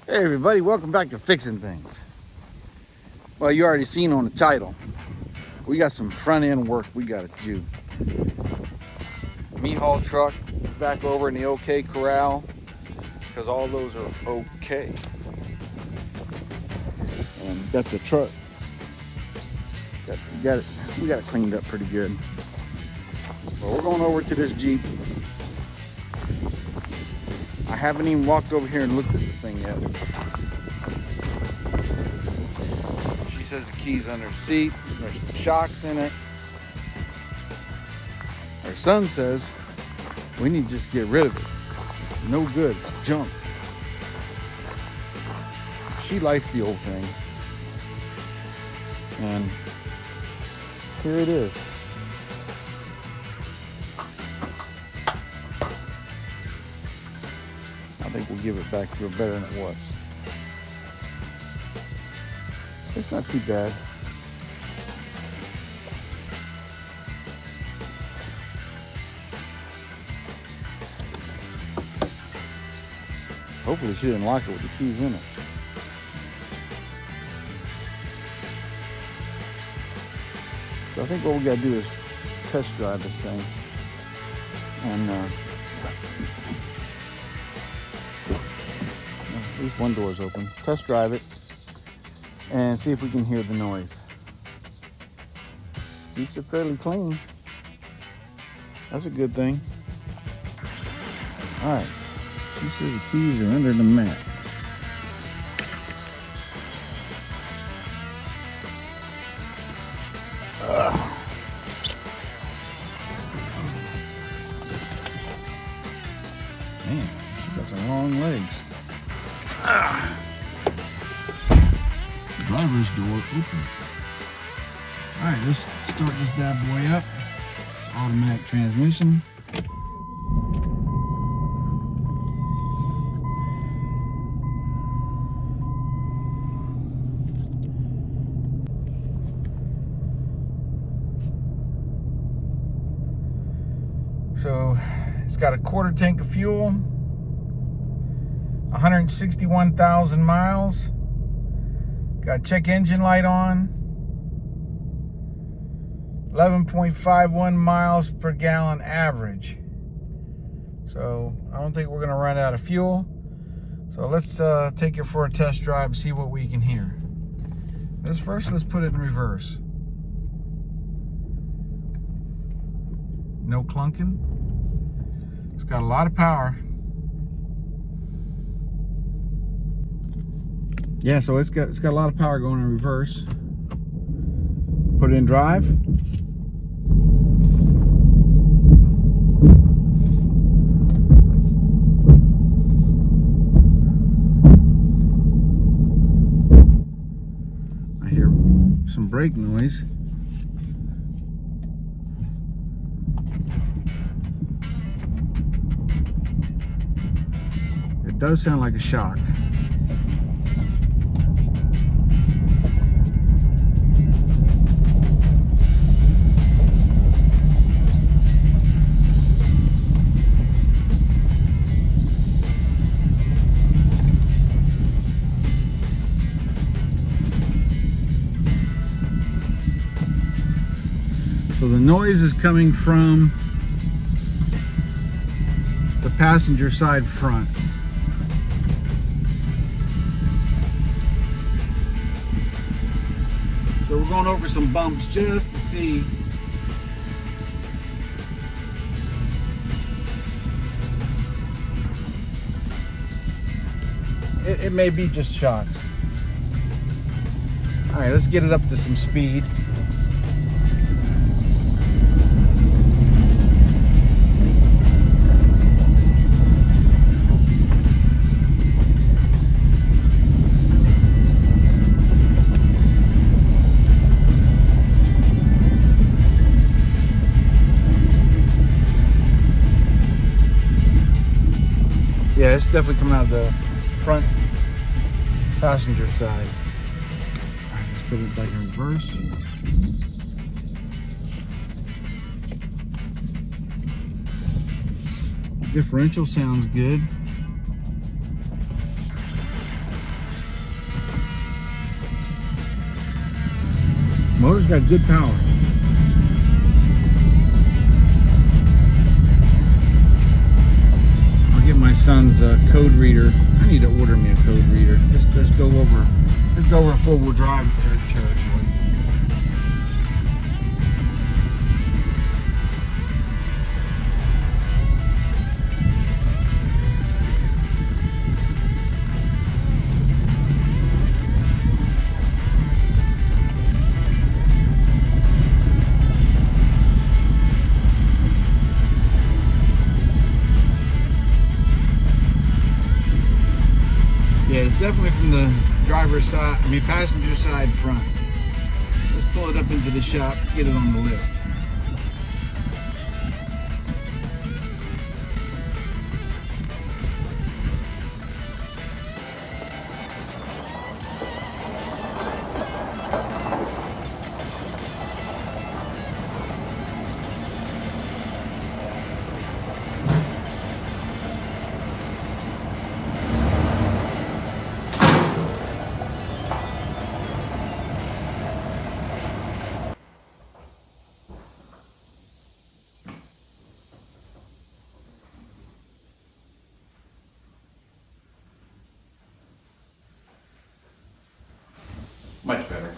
Hey everybody, welcome back to Fixing Things. Well, you already seen on the title, we got some front end work we got to do. Meat haul truck back over in the OK corral because all those are okay. And got the truck, we got it cleaned up pretty good. But we're going over to this Jeep. I haven't even walked over here and looked at this thing yet. She says the key's under the seat. There's some shocks in it. Her son says we need to just get rid of it. No good, it's junk. She likes the old thing. And here it is. I think we'll give it back to her better than it was. It's not too bad. Hopefully she didn't lock it with the keys in it. So I think what we gotta do is test drive this thing. And at least one door's open. Test drive it and see if we can hear the noise. Keeps it fairly clean. That's a good thing. All right. She says the keys are under the mat. Man, she got some long legs. Driver's door open. All right, let's start this bad boy up. It's automatic transmission. So it's got a quarter tank of fuel, 161,000 miles. Got check engine light on, 11.51 miles per gallon average. So I don't think we're gonna run out of fuel. So let's take it for a test drive and see what we can hear. Let's put it in reverse. No clunking. It's got a lot of power. Yeah, so it's got a lot of power going in reverse. Put it in drive. I hear some brake noise. It does sound like a shock. So the noise is coming from the passenger side front. So we're going over some bumps just to see. It may be just shocks. All right, let's get it up to some speed. Yeah, it's definitely coming out of the front passenger side. All right, let's put it back in reverse. Differential sounds good. Motor's got good power. I'll get my son's code reader. I need to order me a code reader. Let's go over a four-wheel drive territory. Yeah, it's definitely from the driver's side, passenger side front. Let's pull it up into the shop, get it on the lift. Much better.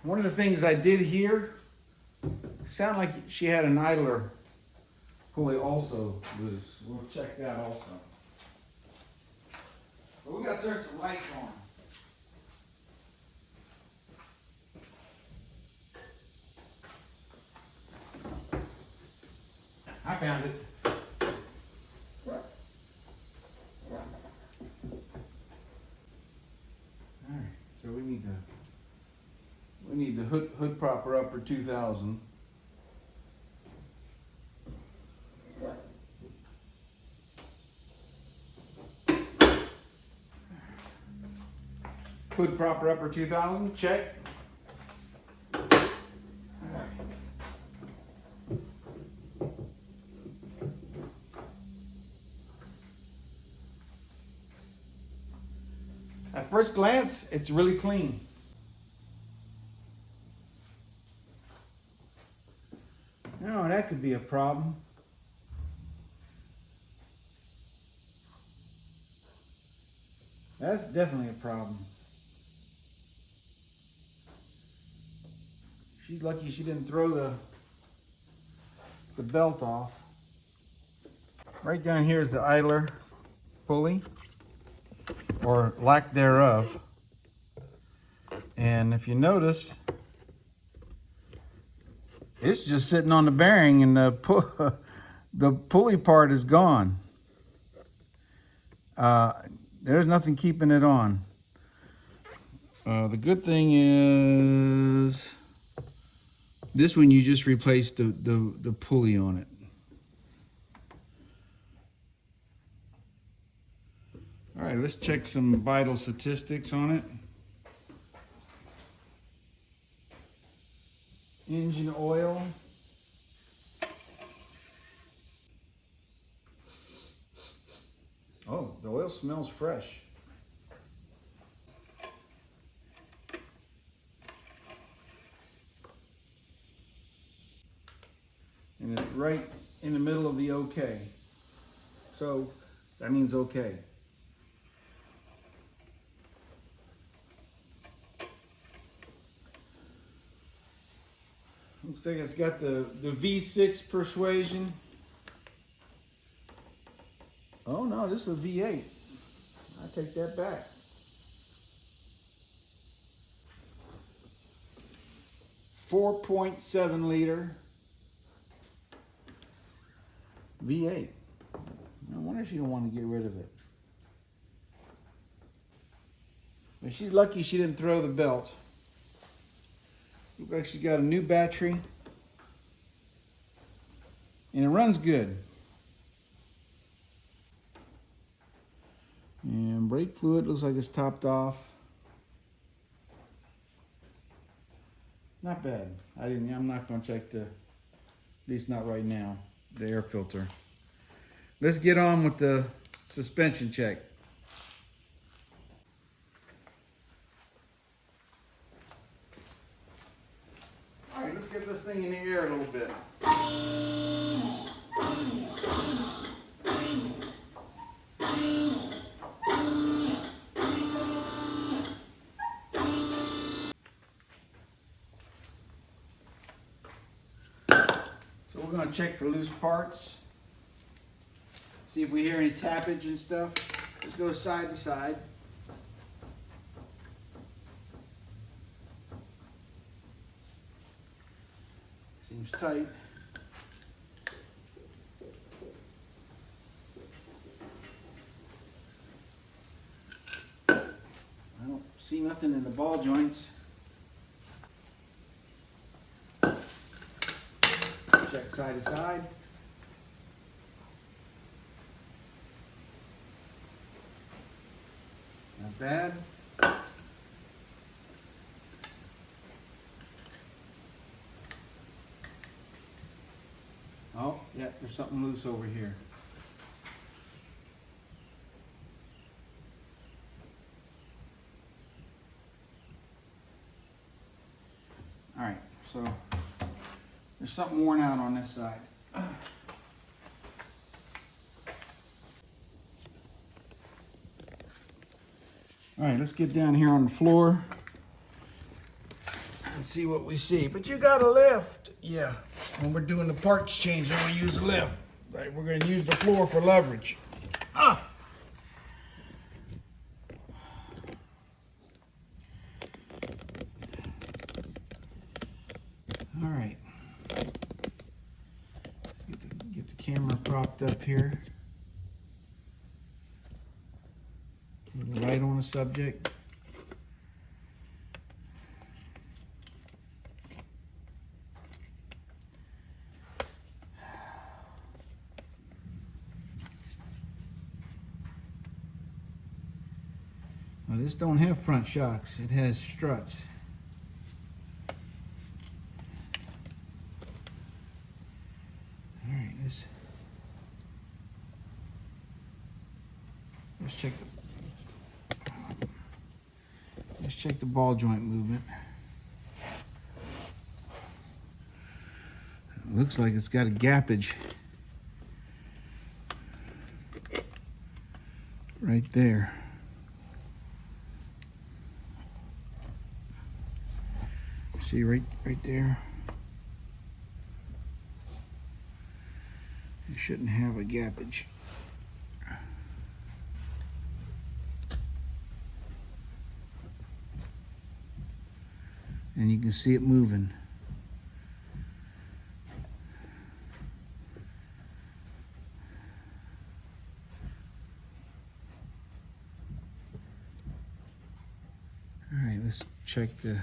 One of the things I did here, sounded like she had an idler pulley also loose. We'll check that also. But we got to turn some lights on. I found it. All right, so we need the hood proper upper 2000. Hood proper upper 2000, check. At first glance, it's really clean. No, that could be a problem. That's definitely a problem. She's lucky she didn't throw the belt off. Right down here is the idler pulley, or lack thereof. And if you notice, it's just sitting on the bearing, and the pulley part is gone. There's nothing keeping it on. The good thing is this one, you just replaced the pulley on it. All right, let's check some vital statistics on it. Engine oil. Oh, the oil smells fresh. And it's right in the middle of the okay. So that means okay. Looks like it's got the V6 persuasion. Oh no, this is a V8. I take that back. .7 liter V8. No wonder she don't want to get rid of it. But she's lucky she didn't throw the belt. Looks like she got a new battery. And it runs good. And brake fluid looks like it's topped off. Not bad. I'm not gonna check at least not right now, the air filter. Let's get on with the suspension check. All right, let's get this thing in the air a little bit. So we're gonna check for loose parts. See if we hear any tappage and stuff. Let's go side to side. Seems tight. I don't see nothing in the ball joints. Check side to side. Not bad. Oh, yeah, there's something loose over here. All right, so there's something worn out on this side. All right, let's get down here on the floor and see what we see. But you got a lift. Yeah, when we're doing the parts change, then we use a lift. Right, we're gonna use the floor for leverage. Ah! All right. Get the camera propped up here. Light on the subject. Now this don't have front shocks, it has struts. All right, let's check the ball joint movement. It looks like it's got a gappage right there. See right there? You shouldn't have a gappage. And you can see it moving. All right, let's check the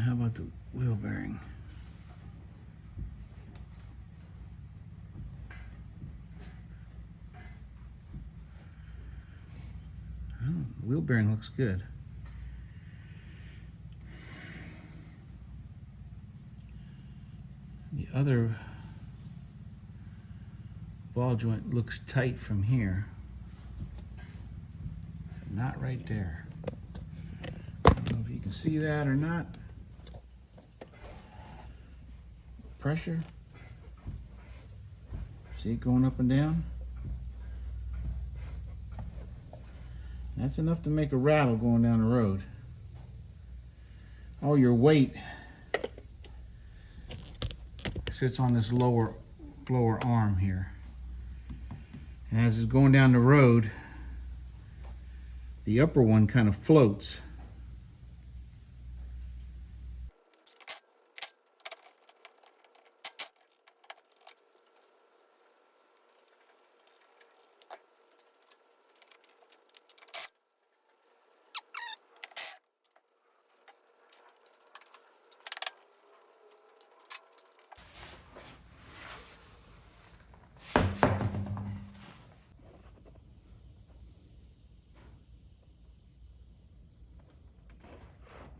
how about the wheel bearing? Oh, the wheel bearing looks good. The other ball joint looks tight from here. Not right there. I don't know if you can see that or not. Pressure. See it going up and down? That's enough to make a rattle going down the road. All your weight sits on this lower arm here. And as it's going down the road, the upper one kind of floats.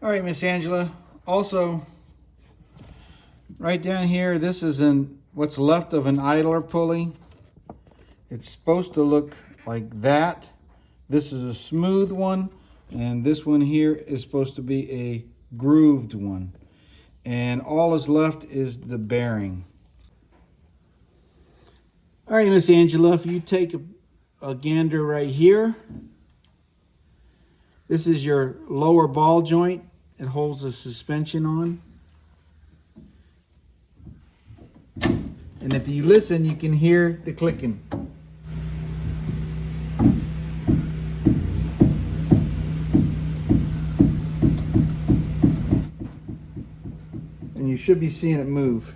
All right, Miss Angela. Also, right down here, this is what's left of an idler pulley. It's supposed to look like that. This is a smooth one, and this one here is supposed to be a grooved one. And all is left is the bearing. All right, Miss Angela, if you take a gander right here, this is your lower ball joint. It holds the suspension on. And if you listen, you can hear the clicking. And you should be seeing it move.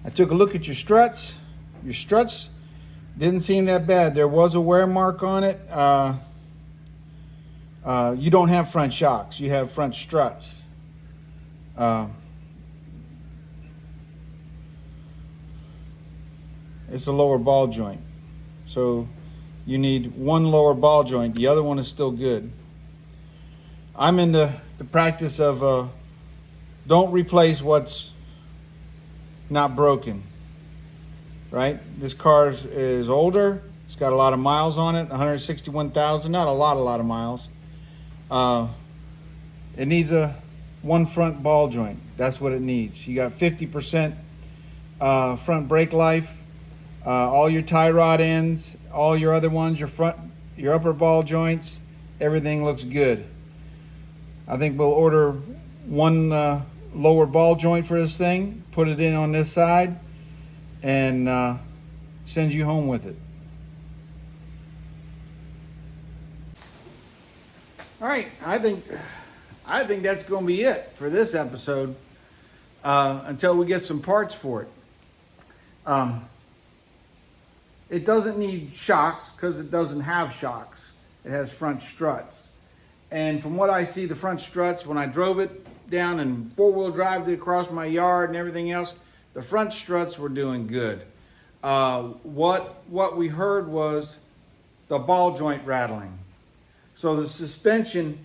I took a look at your struts. Your struts didn't seem that bad. There was a wear mark on it. You don't have front shocks. You have front struts. It's a lower ball joint. So you need one lower ball joint. The other one is still good. I'm in the practice of don't replace what's not broken, right? This car is older. It's got a lot of miles on it, 161,000, not a lot of miles. It needs one front ball joint. That's what it needs. You got 50% front brake life, all your tie rod ends, all your other ones, your upper ball joints, everything looks good. I think we'll order one lower ball joint for this thing, put it in on this side, and send you home with it. All right, I think that's going to be it for this episode until we get some parts for it. It doesn't need shocks because it doesn't have shocks. It has front struts. And from what I see, the front struts, when I drove it down and four-wheel drived it across my yard and everything else, the front struts were doing good. What we heard was the ball joint rattling. So the suspension,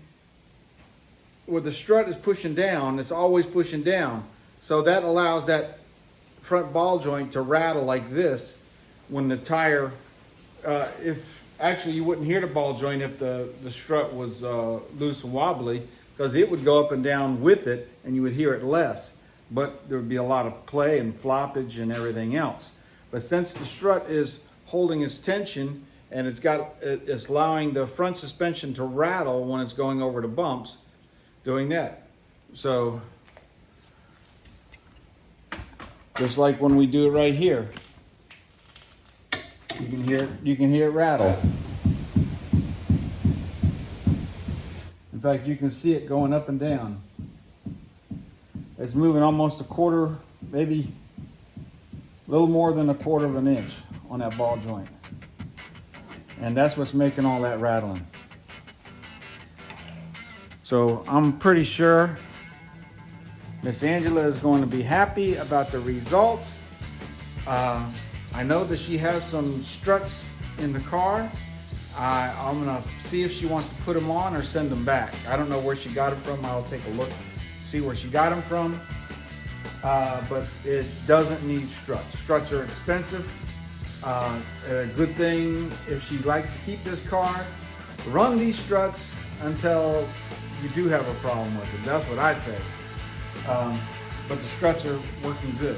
where the strut is pushing down, it's always pushing down. So that allows that front ball joint to rattle like this when the tire, actually you wouldn't hear the ball joint if the strut was loose and wobbly, because it would go up and down with it and you would hear it less, but there would be a lot of play and floppage and everything else. But since the strut is holding its tension and it's allowing the front suspension to rattle when it's going over the bumps, doing that. So just like when we do it right here, you can hear it rattle. In fact, you can see it going up and down. It's moving almost a quarter, maybe a little more than a quarter of an inch on that ball joint. And that's what's making all that rattling. So I'm pretty sure Miss Angela is going to be happy about the results. I know that she has some struts in the car. I'm gonna see if she wants to put them on or send them back. I don't know where she got them from. I'll take a look, see where she got them from. But it doesn't need struts. Struts are expensive. A good thing, if she likes to keep this car, run these struts until you do have a problem with it. That's what I say. But the struts are working good.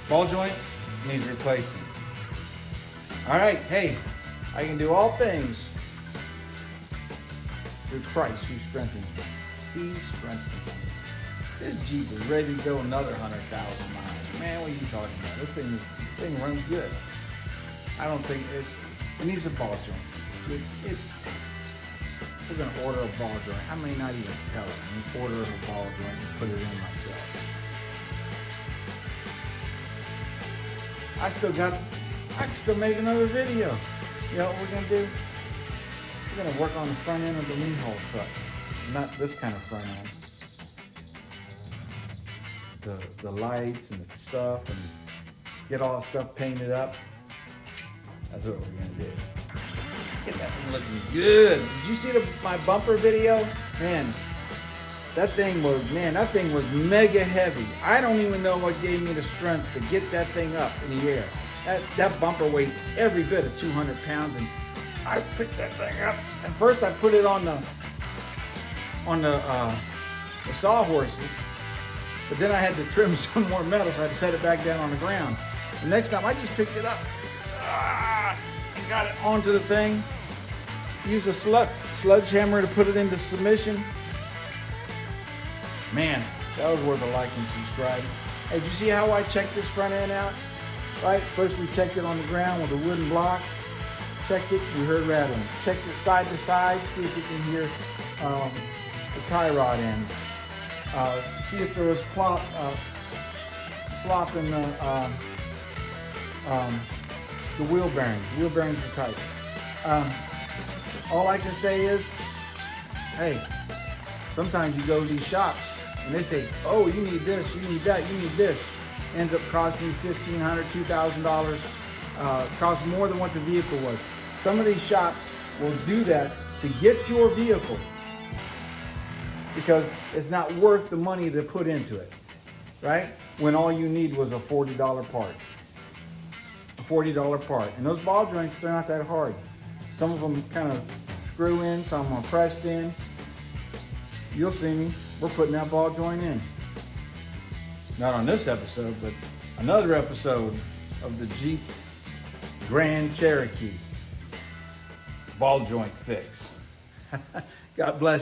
Ball joint needs replacing. All right, hey, I can do all things through Christ who strengthens me. He strengthens me. This Jeep is ready to go another 100,000 miles. Man, what are you talking about? This thing runs good. I don't think it needs a ball joint. We're gonna order a ball joint. I may not even tell it. I'm gonna order a ball joint and put it in myself. I can still make another video. You know what we're gonna do? We're gonna work on the front end of the lean haul truck. Not this kind of front end. The lights and the stuff, and get all the stuff painted up. That's what we're gonna do. Get that thing looking good. Did you see my bumper video? Man, that thing was mega heavy. I don't even know what gave me the strength to get that thing up in the air. That bumper weighed every bit of 200 pounds, and I picked that thing up. At first I put it on the sawhorses, but then I had to trim some more metal, so I had to set it back down on the ground. The next time I just picked it up and got it onto the thing. Used a sledgehammer to put it into submission. Man, that was worth a like and subscribe. Hey, did you see how I checked this front end out? Right, first we checked it on the ground with a wooden block. Checked it, we heard rattling. Checked it side to side, see if you can hear the tie rod ends. See if there was slop in the wheel bearings. Wheel bearings are tight. All I can say is, hey, sometimes you go to these shops and they say, oh, you need this, you need that, you need this. Ends up costing you $1,500, $2,000. Costs more than what the vehicle was. Some of these shops will do that to get your vehicle because it's not worth the money to put into it, right? When all you need was a $40 part. A $40 part. And those ball joints, they're not that hard. Some of them kind of screw in, some of them are pressed in. You'll see me, we're putting that ball joint in. Not on this episode, but another episode of the Jeep Grand Cherokee ball joint fix. God bless you.